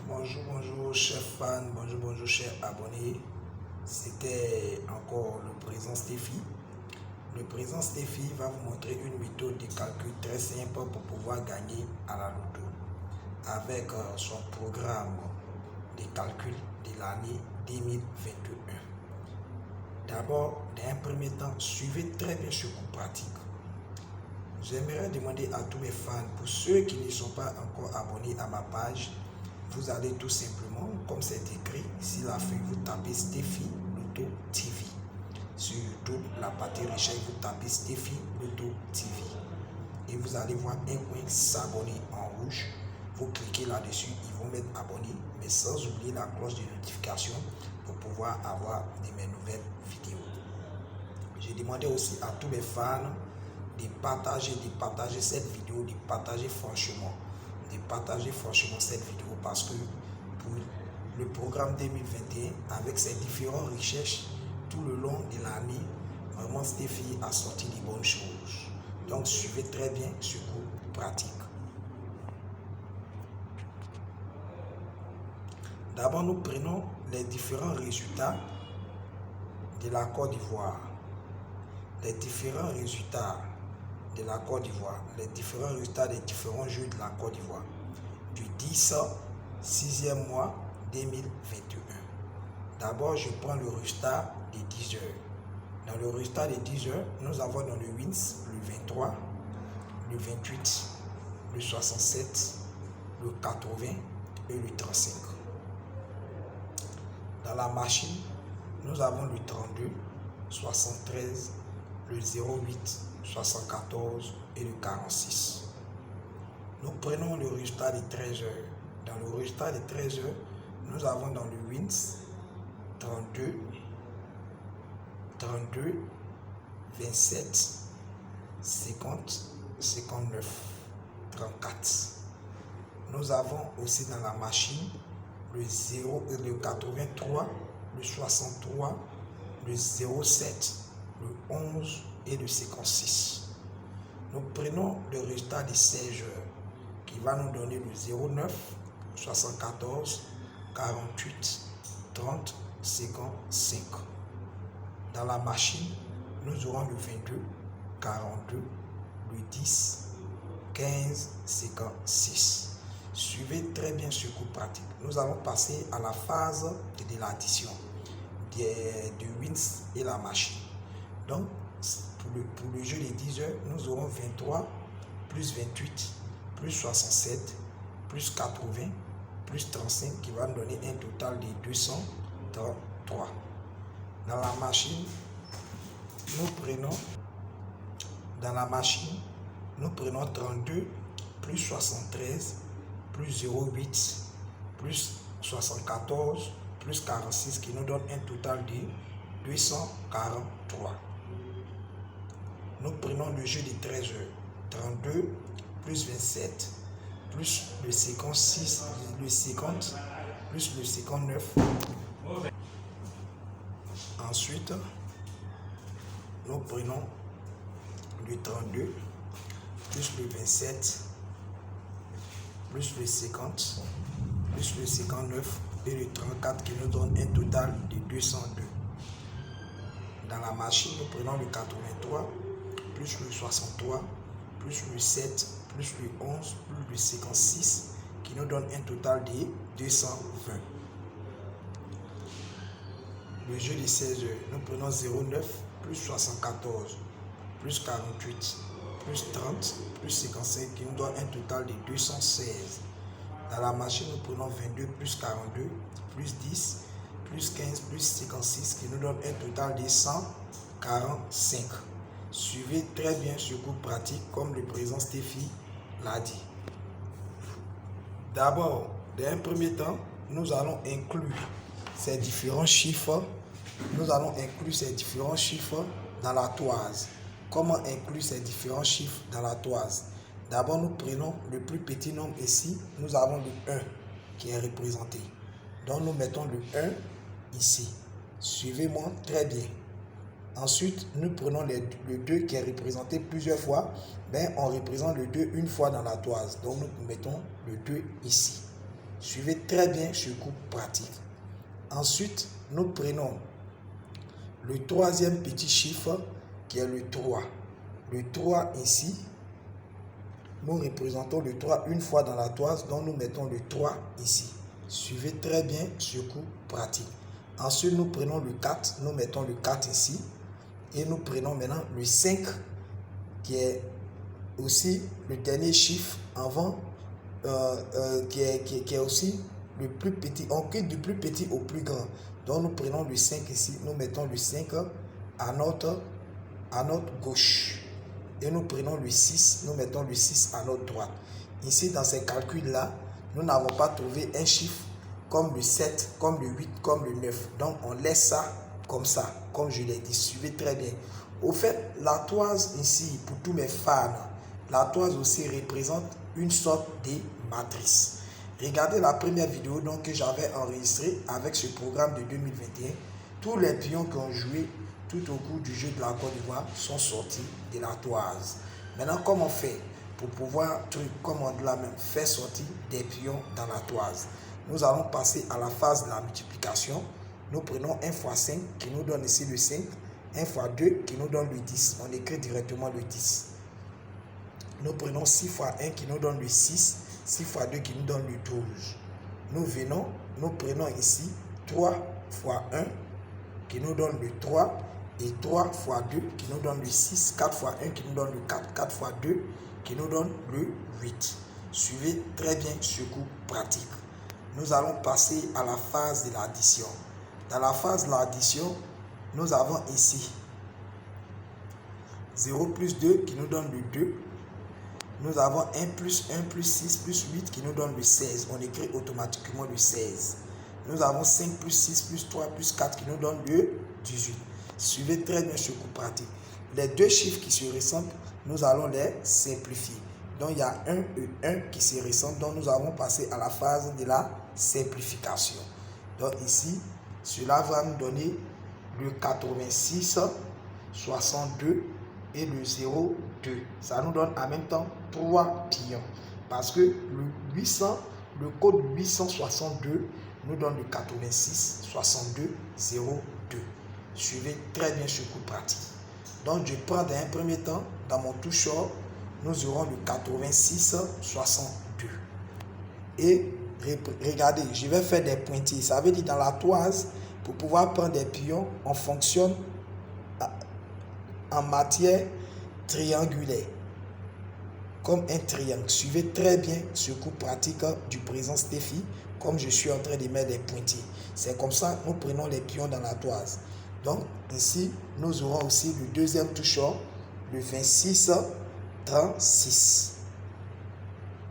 Bonjour, chers fans, bonjour, chers abonnés. C'était encore le président Stéphie. Le président Stéphie va vous montrer une méthode de calcul très simple pour pouvoir gagner à la loto avec son programme de calcul de l'année 2021. D'abord, dans un premier temps, suivez très bien ce cours pratique. J'aimerais demander à tous mes fans, pour ceux qui ne sont pas encore abonnés à ma page, vous allez tout simplement, comme c'est écrit ici la feuille, vous tapez Stéphie Loto TV. Sur YouTube, la partie recherche, vous tapez Stéphie Loto TV. Et vous allez voir un coin s'abonner en rouge. Vous cliquez là-dessus, ils vont mettre abonné, mais sans oublier la cloche de notification pour pouvoir avoir de mes nouvelles vidéos. J'ai demandé aussi à tous mes fans de partager cette vidéo, de partager franchement cette vidéo, parce que pour le programme 2021, avec ses différentes recherches tout le long de l'année, vraiment Stéphie a sorti de bonnes choses. Donc suivez très bien ce cours pratique. D'abord, nous prenons les différents résultats de la Côte d'Ivoire. Les différents résultats de la Côte d'Ivoire, les différents résultats des différents jeux de la Côte d'Ivoire du 10 6e mois 2021. D'abord, je prends le résultat des 10 heures. Dans le résultat des 10 heures, nous avons dans le wins le 23, le 28, le 67, le 80 et le 35. Dans la machine, nous avons le 32, 73, le 08, 74 et le 46. Nous prenons le résultat des 13 heures. Dans le résultat des 13 heures, nous avons dans le wins 32, 27, 50, 59, 34. Nous avons aussi dans la machine le 83, le 63, le 07, le 11 et le 56. Nous prenons le résultat des 16 heures qui va nous donner le 09, 74, 48, 30, 55. Dans la machine, nous aurons le 22, 42, le 10, 15, 56. Suivez très bien ce cours pratique. Nous allons passer à la phase de l'addition du wins et la machine. Donc, pour le jeu des 10 heures, nous aurons 23 plus 28 plus 67 plus 80 plus 35 qui va nous donner un total de 233. Dans la machine, nous prenons 32 plus 73 plus 08 plus 74 plus 46 qui nous donne un total de 243. Nous prenons le jeu de 13 heures, 32 plus 27 plus le 56, le 50 plus le 59. Ensuite, nous prenons le 32 plus le 27 plus le 50 plus le 59 et le 34 qui nous donne un total de 202. Dans la machine, nous prenons le 83 plus le 63 plus le 7 plus le 11 plus le 56 qui nous donne un total de 220. Le jeu de 16 heures, nous prenons 09 plus 74 plus 48 plus 30 plus 55 qui nous donne un total de 216. Dans la machine, nous prenons 22 plus 42 plus 10 plus 15 plus 56 qui nous donne un total de 145. Suivez très bien ce cours pratique comme le président Stéphie l'a dit. D'abord, dans un premier temps, nous allons inclure ces différents chiffres. Nous allons inclure ces différents chiffres dans la toise. Comment inclure ces différents chiffres dans la toise? D'abord, nous prenons le plus petit nombre ici. Nous avons le 1 qui est représenté. Donc, nous mettons le 1 ici. Suivez-moi très bien. Ensuite, nous prenons le 2 qui est représenté plusieurs fois. On représente le 2 une fois dans la toise. Donc, nous mettons le 2 ici. Suivez très bien ce cours pratique. Ensuite, nous prenons le troisième petit chiffre qui est le 3. Le 3 ici, nous représentons le 3 une fois dans la toise, donc nous mettons le 3 ici. Suivez très bien ce cours pratique. Ensuite, nous prenons le 4, nous mettons le 4 ici. Et nous prenons maintenant le 5 qui est aussi le dernier chiffre avant, qui est aussi le plus petit. On quitte du plus petit au plus grand. Donc nous prenons le 5 ici, nous mettons le 5 à notre gauche. Et nous prenons le 6, nous mettons le 6 à notre droite. Ici, dans ces calculs-là, nous n'avons pas trouvé un chiffre comme le 7, comme le 8, comme le 9. Donc on laisse ça comme ça, comme je l'ai dit. Suivez très bien. Au fait, la toise ici, pour tous mes fans, la toise aussi représente une sorte de matrice. Regardez la première vidéo donc, que j'avais enregistrée avec ce programme de 2021. Tous les pions qui ont joué tout au cours du jeu de la Côte d'Ivoire sont sortis de la toise. Maintenant, comment on fait pour pouvoir, comme on dit là même, faire sortir des pions dans la toise? Nous allons passer à la phase de la multiplication. Nous prenons 1 fois 5 qui nous donne ici le 5. 1 fois 2 qui nous donne le 10. On écrit directement le 10. Nous prenons 6 fois 1 qui nous donne le 6. 6 fois 2 qui nous donne le 12. Nous prenons ici 3 fois 1 qui nous donne le 3. Et 3 fois 2 qui nous donne le 6. 4 fois 1 qui nous donne le 4. 4 fois 2 qui nous donne le 8. Suivez très bien ce cours pratique. Nous allons passer à la phase de l'addition. Dans la phase de l'addition, nous avons ici 0 plus 2 qui nous donne le 2. Nous avons 1 plus 1 plus 6 plus 8 qui nous donne le 16. On écrit automatiquement le 16. Nous avons 5 plus 6 plus 3 plus 4 qui nous donne le 18. Suivez très bien ce cours pratique. Les deux chiffres qui se ressemblent, nous allons les simplifier. Donc il y a 1 et 1 qui se ressemblent. Donc nous allons passer à la phase de la simplification. Donc ici, cela va nous donner le 86, 62 et le 0, 2. Ça nous donne en même temps 3 pions. Parce que le code 862 nous donne le 86, 62, 0, 2. Suivez très bien ce cours pratique. Donc je prends dans un premier temps, dans mon toucheur, nous aurons le 86, 62. Et regardez, je vais faire des pointillés. Ça veut dire dans la toise, pour pouvoir prendre des pions, on fonctionne en matière triangulaire, comme un triangle. Suivez très bien ce cours pratique du président Steffi, comme je suis en train de mettre des pointillés. C'est comme ça que nous prenons les pions dans la toise. Donc ici, nous aurons aussi le deuxième toucheur, le 26, 36.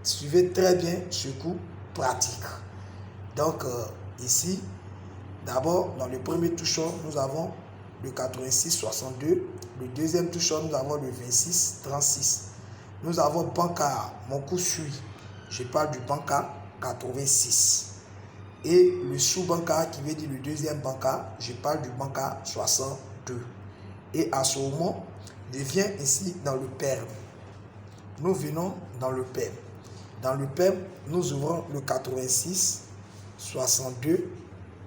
Suivez très bien ce cours pratique. Donc ici, d'abord, dans le premier toucheur, nous avons le 86, 62. Le deuxième toucheur, nous avons le 26, 36. Nous avons banca, mon coup suit. Je parle du banca 86. Et le sous-banca, qui veut dire le deuxième banca, je parle du banca 62. Et à ce moment, je viens ici dans le perm. Nous venons dans le perm. Dans le perm, nous ouvrons le 86, 62,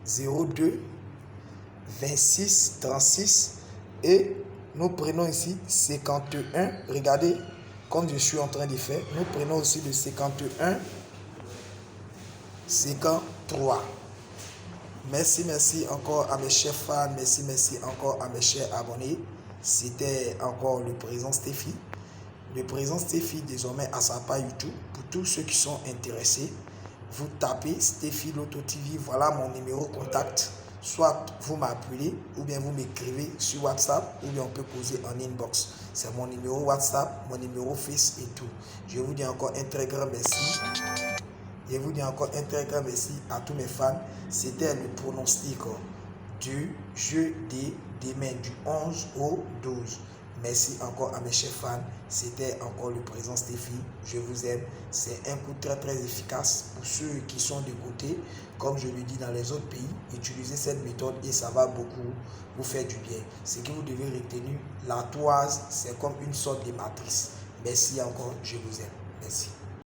02, 26, 36 et nous prenons ici 51. Regardez comme je suis en train de faire. Nous prenons aussi le 51, 53. Merci encore à mes chers fans. Merci encore à mes chers abonnés. C'était encore le président Steffi. Le président Steffi désormais à sa page YouTube. Pour tous ceux qui sont intéressés, vous tapez Steffi Loto TV. Voilà mon numéro contact. Soit vous m'appelez ou bien vous m'écrivez sur WhatsApp ou bien on peut poser en inbox. C'est mon numéro WhatsApp, mon numéro Face et tout. Je vous dis encore un très grand merci. Je vous dis encore un très grand merci à tous mes fans. C'était le pronostic du jeu des demain du 11 au 12. Merci encore à mes chers fans. C'était encore le président Steffi. Je vous aime. C'est un coup très efficace pour ceux qui sont de côté. Comme je le dis dans les autres pays, utilisez cette méthode et ça va beaucoup vous faire du bien. Ce que vous devez retenir, la toise, c'est comme une sorte de matrice. Merci encore. Je vous aime. Merci.